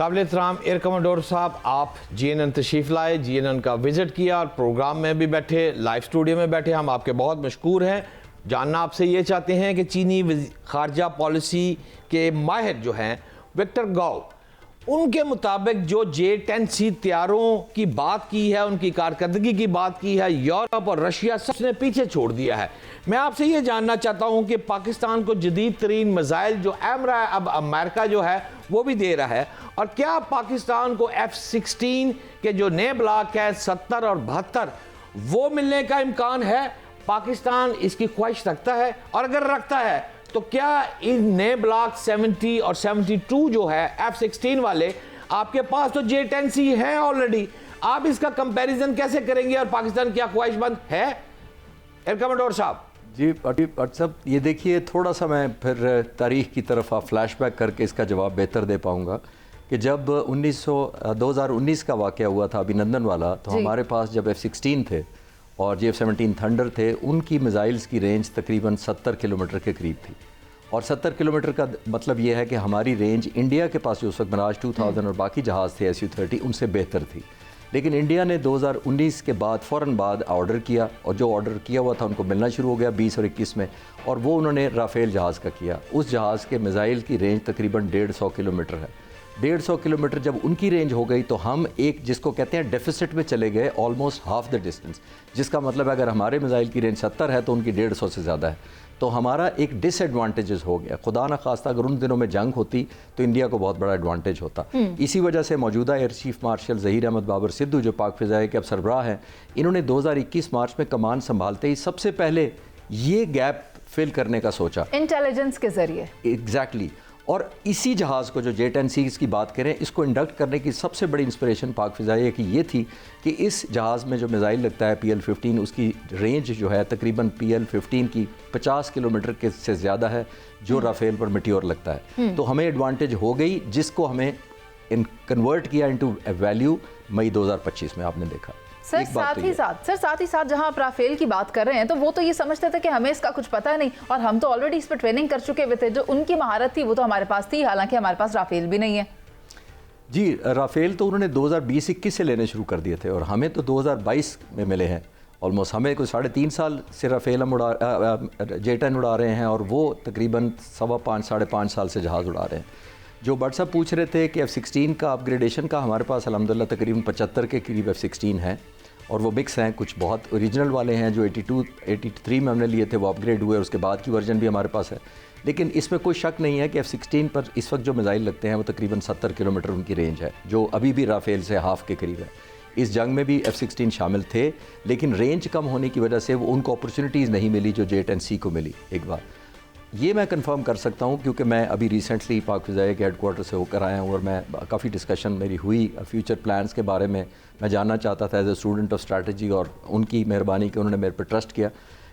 काबिल-ए-एहतराम air commodore साहब, आप GNN तशरीफ़ लाए, जीएनएन का विज़िट किया और प्रोग्राम में भी बैठे, लाइव स्टूडियो में बैठे, हम आपके बहुत मशकूर हैं। जानना आपसे ये चाहते हैं कि चीनी खारजा पॉलिसी के माहिर जो हैं विक्टर गाओ, उनके मुताबिक जो J-10C तैयारों की बात की है, उनकी कारकर्दगी की बात की है, यूरोप और रशिया सबने पीछे छोड़ दिया है। मैं आपसे ये जानना चाहता हूँ कि पाकिस्तान को जदीद तरीन मिसाइल जो एमरा अब अमेरिका जो है वो भी दे रहा है, और क्या पाकिस्तान को F-16 के जो नए ब्लॉक है 70 और 72 वो मिलने का इम्कान है? पाकिस्तान इसकी ख्वाहिश रखता है, और अगर रखता है तो क्या इन नए ब्लॉक 70 और 72 जो है F-16 वाले, आपके पास तो J-10C है ऑलरेडी, आप इसका कंपैरिजन कैसे करेंगे और पाकिस्तान क्या ख्वाहिशमंद है? एयर कमांडोर साहब जी साहब, ये देखिए, थोड़ा सा मैं फिर तारीख़ की तरफ फ्लैशबैक करके इसका जवाब बेहतर दे पाऊँगा कि जब 2019 का वाक़या हुआ था अभिनंदन वाला, तो हमारे पास जब F-16 थे और F-17 थंडर थे, उनकी मिसाइल्स की रेंज तकरीबन 70 किलोमीटर के करीब थी। और 70 किलोमीटर का मतलब ये है कि हमारी रेंज इंडिया के पास जो उस वक्त मिराज 2000 और बाकी जहाज़ थे Su-30 उनसे बेहतर थी। लेकिन इंडिया ने 2019 के बाद फ़ौरन बाद ऑर्डर किया, और जो ऑर्डर किया हुआ था उनको मिलना शुरू हो गया 20 और 21 में, और वो उन्होंने राफ़ेल जहाज़ का किया। उस जहाज़ के मिसाइल की रेंज तकरीबन 150 किलोमीटर है। 150 किलोमीटर जब उनकी रेंज हो गई तो हम एक जिसको कहते हैं डेफिसिट में चले गए, ऑलमोस्ट हाफ द डिस्टेंस, जिसका मतलब अगर हमारे मिसाइल की रेंज 70 है तो उनकी 150 से ज़्यादा है, तो हमारा एक डिसएडवांटेजेस हो गया। खुदा न खास्ता अगर उन दिनों में जंग होती तो इंडिया को बहुत बड़ा एडवांटेज होता। इसी वजह से मौजूदा air chief marshal Zaheer Ahmed Babar Sidhu जो पाक फ़िज़ाए के अब सरबराह हैं, इन्होंने 2021 मार्च में कमान संभालते ही सबसे पहले ये गैप फिल करने का सोचा, इंटेलिजेंस के जरिए। एग्जैक्टली। और इसी जहाज़ को जो J-10C की बात करें, इसको इंडक्ट करने की सबसे बड़ी इंस्पिरेशन पाक फ़िज़ाइया की ये थी कि इस जहाज़ में जो मिसाइल लगता है PL-15, उसकी रेंज जो है तकरीबन PL-15 की 50 किलोमीटर के से ज़्यादा है जो राफ़ेल पर मिटियोर लगता है। तो हमें एडवांटेज हो गई, जिसको हमें कन्वर्ट किया इनटू वैल्यू मई 2025 में आपने देखा। सर साथ ही साथ जहां आप राफेल की बात कर रहे हैं, तो वो तो ये समझते थे कि हमें इसका कुछ पता नहीं, और हम तो ऑलरेडी इस पर ट्रेनिंग कर चुके हुए थे। जो उनकी महारत थी वो तो हमारे पास थी, हालांकि हमारे पास राफेल भी नहीं है। जी, राफेल तो उन्होंने 2020-21 से लेने शुरू कर दिए थे, और हमें तो 2022 में मिले हैं ऑलमोस्ट। हमें कोई 3.5 साल से राफेल हम J-10 उड़ा रहे हैं, और वो तकरीबन 5.25 साढ़े 5 साल से जहाज़ उड़ा रहे हैं। जो बट साहब पूछ रहे थे कि F-16 का अपग्रेडेशन का, हमारे पास अल्हम्दुलिल्लाह तकरीबन 75 के करीब F-16 हैं, और वो मिक्स हैं। कुछ बहुत ओरिजिनल वाले हैं जो 83 में हमने लिए थे, वो अपग्रेड हुए, और उसके बाद की वर्जन भी हमारे पास है। लेकिन इसमें कोई शक नहीं है कि F-16 पर इस वक्त जो मिसाइल लगते हैं वो तकरीबन 70 किलोमीटर उनकी रेंज है, जो अभी भी राफेल से हाफ के करीब है। इस जंग में भी F-16 शामिल थे, लेकिन रेंज कम होने की वजह से वो उनको अपॉर्चुनिटीज़ नहीं मिली जो J-10C को मिली। एक बार ये मैं कंफर्म कर सकता हूँ, क्योंकि मैं अभी रिसेंटली पाक फ़िज़ाइया के हेडक्वार्टर से होकर आया हूँ, और मैं काफ़ी डिस्कशन मेरी हुई फ्यूचर प्लान्स के बारे में। मैं जानना चाहता था as a student of strategy, और उनकी मेहरबानी कि उन्होंने मेरे पर ट्रस्ट किया।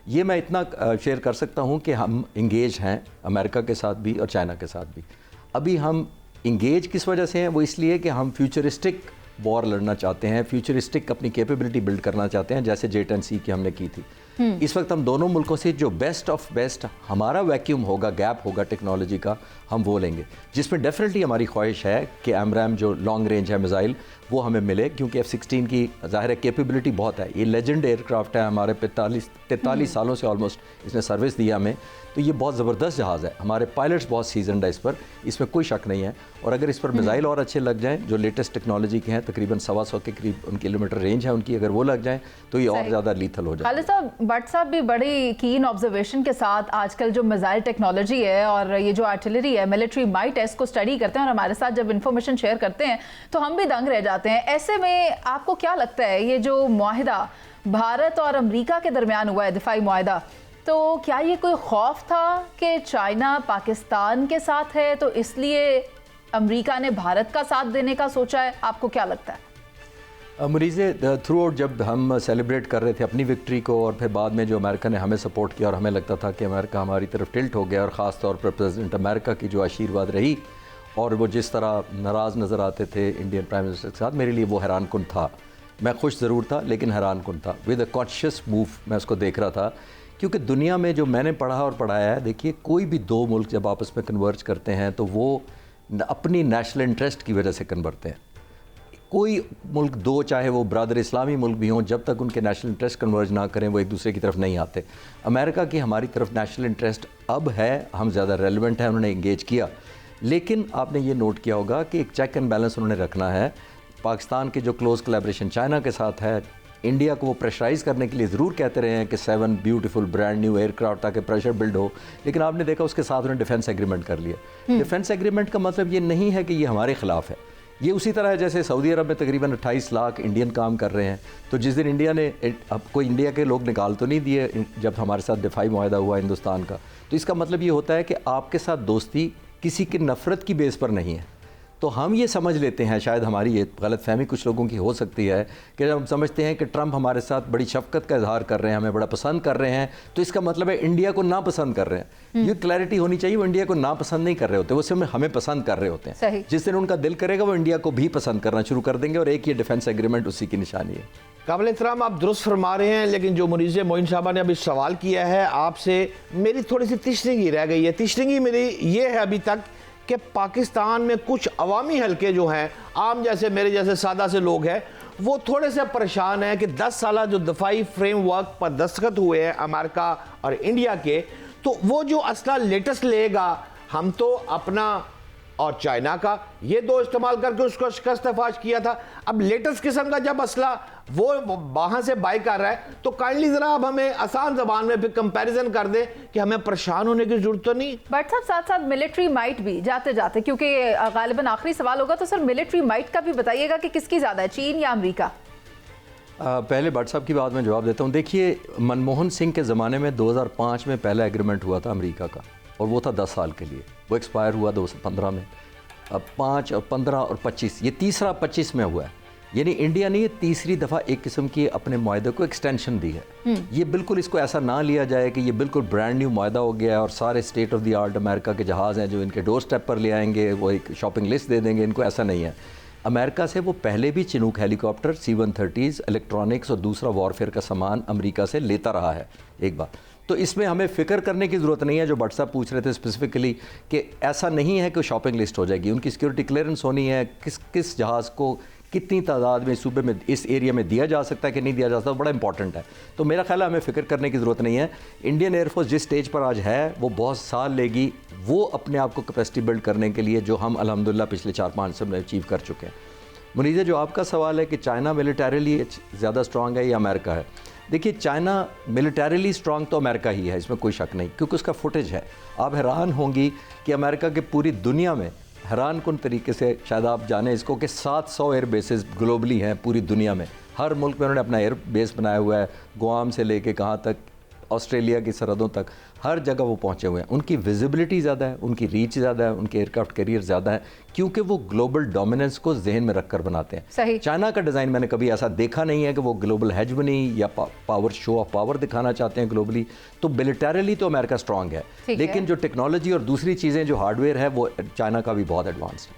ये मैं इतना शेयर कर सकता हूँ कि हम इंगेज हैं अमेरिका के साथ भी और चाइना के साथ भी। अभी हम इंगेज किस वजह से हैं? वो इसलिए कि हम फ्यूचरिस्टिक वॉर लड़ना चाहते हैं, फ्यूचरिस्टिक अपनी कैपेबिलिटी बिल्ड करना चाहते हैं, जैसे J-10C की हमने की थी। इस वक्त हम दोनों मुल्कों से जो बेस्ट ऑफ बेस्ट हमारा वैक्यूम होगा, गैप होगा टेक्नोलॉजी का, हम वो लेंगे, जिसमें डेफिनेटली हमारी ख्वाहिश है कि AMRAAM जो लॉन्ग रेंज है मिसाइल, वो हमें मिले, क्योंकि F-16 की ज़ाहिर है कैपेबिलिटी बहुत है। ये लेजेंड एयरक्राफ्ट है, हमारे 43 सालों से ऑलमोस्ट इसने सर्विस दिया हमें, तो ये बहुत ज़बरदस्त जहाज़ है। हमारे पायलट्स बहुत सीजनड है इस पर, इसमें कोई शक नहीं है। और अगर इस पर मिसाइल और अच्छे लग जाएँ जो लेटेस्ट टेक्नोलॉजी के हैं, तकरीबन 125 के करीब किलोमीटर रेंज है उनकी, अगर वो लग जाएँ तो ये और ज़्यादा लीथल हो जाए। खालिद साहब, भट्ट साहब भी बड़ी कीन ऑब्जर्वेशन के साथ आजकल जो मिसाइल टेक्नोलॉजी है और ये जो आर्टिलरी है, मिलिट्री माइट है, इसको स्टडी करते हैं, और हमारे साथ जब इन्फॉर्मेशन शेयर करते हैं तो हम भी दंग रह जाते हैं। ऐसे में आपको क्या लगता है, ये जो मुआहिदा भारत और अमेरिका के दरमियान हुआ है, दिफाई मुआहिदा, तो क्या ये कोई खौफ था कि चाइना पाकिस्तान के साथ है तो इसलिए अमेरिका ने भारत का साथ देने का सोचा है? आपको क्या लगता है? मरीज़े थ्रू आउट जब हम सेलिब्रेट कर रहे थे अपनी विक्ट्री को, और फिर बाद में जो अमेरिका ने हमें सपोर्ट किया, और हमें लगता था कि अमेरिका हमारी तरफ टिल्ट हो गया, और ख़ास तौर पर प्रेसिडेंट अमेरिका की जो आशीर्वाद रही और वो जिस तरह नाराज़ नज़र आते थे इंडियन प्राइम मिनिस्टर के साथ, मेरे लिए वो हैरान कुन था। मैं खुश ज़रूर था, लेकिन हैरान कुन था। विद अ कॉन्शियस मूव मैं उसको देख रहा था, क्योंकि दुनिया में जो मैंने पढ़ा और पढ़ाया है, देखिए कोई भी दो मुल्क जब आपस में कन्वर्ज करते हैं तो वो अपनी नेशनल इंटरेस्ट की वजह से कन्वर्टते हैं। कोई मुल्क दो, चाहे वो ब्रादर इस्लामी मुल्क भी हों, जब तक उनके नेशनल इंटरेस्ट कन्वर्ज ना करें वो एक दूसरे की तरफ नहीं आते। अमेरिका की हमारी तरफ नेशनल इंटरेस्ट अब है, हम ज़्यादा रेलिवेंट है, उन्होंने इंगेज किया। लेकिन आपने ये नोट किया होगा कि एक चेक एंड बैलेंस उन्होंने रखना है। पाकिस्तान की जो क्लोज कोलैबोरेशन चाइना के साथ है, इंडिया को वो प्रेशराइज़ करने के लिए ज़रूर कहते रहे हैं कि 7 ब्यूटीफुल ब्रांड न्यू एयरक्राफ्ट ताकि प्रेशर बिल्ड हो, लेकिन आपने देखा उसके साथ उन्होंने डिफेंस एग्रीमेंट कर लिया। डिफेंस एग्रीमेंट का मतलब ये नहीं है कि ये हमारे खिलाफ है। ये उसी तरह है जैसे सऊदी अरब में तकरीबन 28 लाख इंडियन काम कर रहे हैं, तो जिस दिन इंडिया ने, अब कोई इंडिया के लोग निकाल तो नहीं दिए जब हमारे साथ दिफाई मुआहदा हुआ हिंदुस्तान का, तो इसका मतलब ये होता है कि आपके साथ दोस्ती किसी की नफ़रत की बेस पर नहीं है। तो हम ये समझ लेते हैं, शायद हमारी ये गलतफहमी कुछ लोगों की हो सकती है कि जब हम समझते हैं कि ट्रंप हमारे साथ बड़ी शफकत का इजहार कर रहे हैं, हमें बड़ा पसंद कर रहे हैं, तो इसका मतलब है इंडिया को नापसंद कर रहे हैं। ये क्लैरिटी होनी चाहिए, वो इंडिया को नापसंद नहीं कर रहे होते, वो सिर्फ हमें पसंद कर रहे होते हैं। जिस दिन उनका दिल करेगा वो इंडिया को भी पसंद करना शुरू कर देंगे, और एक ये डिफेंस एग्रीमेंट उसी की निशानी है। काबिल एहतराम आप दुरुस्त फरमा रहे हैं, लेकिन जो मुनीज़ मोइन साहबा ने अभी सवाल किया है आपसे, मेरी थोड़ी सी तिश्तगी रह गई है। तिश्तगी मेरी ये है अभी तक कि पाकिस्तान में कुछ अवामी हलके जो हैं, आम जैसे मेरे जैसे सादा से लोग हैं, वो थोड़े से परेशान हैं कि 10 साल जो दफाई फ्रेमवर्क पर दस्तखत हुए हैं अमेरिका और इंडिया के, तो वो जो असला लेटेस्ट लेगा, हम तो अपना और चाइना का ये दो इस्तेमाल करके उसको शिकस्तफाश किया था। अब लेटेस्ट किस्म का जब असला वो वहां से बाई कर रहा है, तो काइंडली जरा अब हमें आसान जबान में फिर कंपैरिजन कर दे कि हमें परेशान होने की जरूरत तो नहीं। बट साहब साथ साथ मिलिट्री माइट भी जाते जाते, क्योंकि गालिबन आखिरी सवाल होगा, तो सर मिलिट्री माइट का भी बताइएगा कि किसकी ज्यादा है, चीन या अमेरिका? पहले भट्ट साहब की बात में जवाब देता हूँ। देखिए, मनमोहन सिंह के ज़माने में 2005 में पहला एग्रीमेंट हुआ था अमेरिका का, और वो था 10 साल के लिए, वो एक्सपायर हुआ 2015 में। अब 5 और 15 और 25, ये तीसरा 25 में हुआ है। यानी इंडिया ने ये तीसरी दफ़ा एक किस्म की अपने मुआहदे को एक्सटेंशन दी है। ये बिल्कुल इसको ऐसा ना लिया जाए कि ये बिल्कुल ब्रांड न्यू मुआहदा हो गया है और सारे state of the art America के जहाज़ हैं जो इनके डोर स्टेप पर ले आएंगे, वो एक शॉपिंग लिस्ट दे देंगे इनको, ऐसा नहीं है। अमेरिका से वो पहले भी चिनूक हेलीकॉप्टर, C-130, इलेक्ट्रॉनिक्स और दूसरा वॉरफेयर का सामान अमेरिका से लेता रहा है एक बार। तो इसमें हमें फ़िक्र करने की ज़रूरत नहीं है। जो भट्ट साहब पूछ रहे थे स्पेसिफिकली कि ऐसा नहीं है कि शॉपिंग लिस्ट हो जाएगी, उनकी सिक्योरिटी क्लियरेंस होनी है, किस जहाज़ को कितनी तादाद में सूबे में इस एरिया में दिया जा सकता है कि नहीं दिया जा सकता, बड़ा इंपॉर्टेंट है। तो मेरा ख्याल है हमें फ़िक्र करने की ज़रूरत नहीं है। इंडियन एयरफोर्स जिस स्टेज पर आज है वो बहुत साल लेगी वो अपने आप को कैपेसिटी बिल्ड करने के लिए, जो हम अल्हम्दुलिल्लाह पिछले 4-5 साल में अचीव कर चुके हैं। मुनीज़ा, जो आपका सवाल है कि चाइना मिलिटरीली ज़्यादा स्ट्रॉन्ग है या अमेरिका है, देखिए चाइना मिलिटरीली स्ट्रॉन्ग तो अमेरिका ही है, इसमें कोई शक नहीं, क्योंकि उसका फुटेज है। आप हैरान होंगी कि अमेरिका के पूरी दुनिया में हैरान कुन तरीके से, शायद आप जाने इसको, कि 700 एयर बेसेस ग्लोबली हैं पूरी दुनिया में। हर मुल्क में उन्होंने अपना एयर बेस बनाया हुआ है, गुआम से लेके कहाँ तक, ऑस्ट्रेलिया की सरहदों तक, हर जगह वो पहुँचे हुए हैं। उनकी विजिबिलिटी ज़्यादा है, उनकी रीच ज़्यादा है, उनके एयरक्राफ्ट कैरियर ज़्यादा है, क्योंकि वो ग्लोबल डोमिनेंस को जहन में रखकर बनाते हैं। सही। चाइना का डिज़ाइन मैंने कभी ऐसा देखा नहीं है कि वो ग्लोबल हेजमनी या पावर, शो ऑफ पावर दिखाना चाहते हैं ग्लोबली। तो मिलिटरीली तो अमेरिका स्ट्रॉन्ग है, लेकिन जो टेक्नोलॉजी और दूसरी चीज़ें जो हार्डवेयर है वो चाइना का भी बहुत एडवांस है।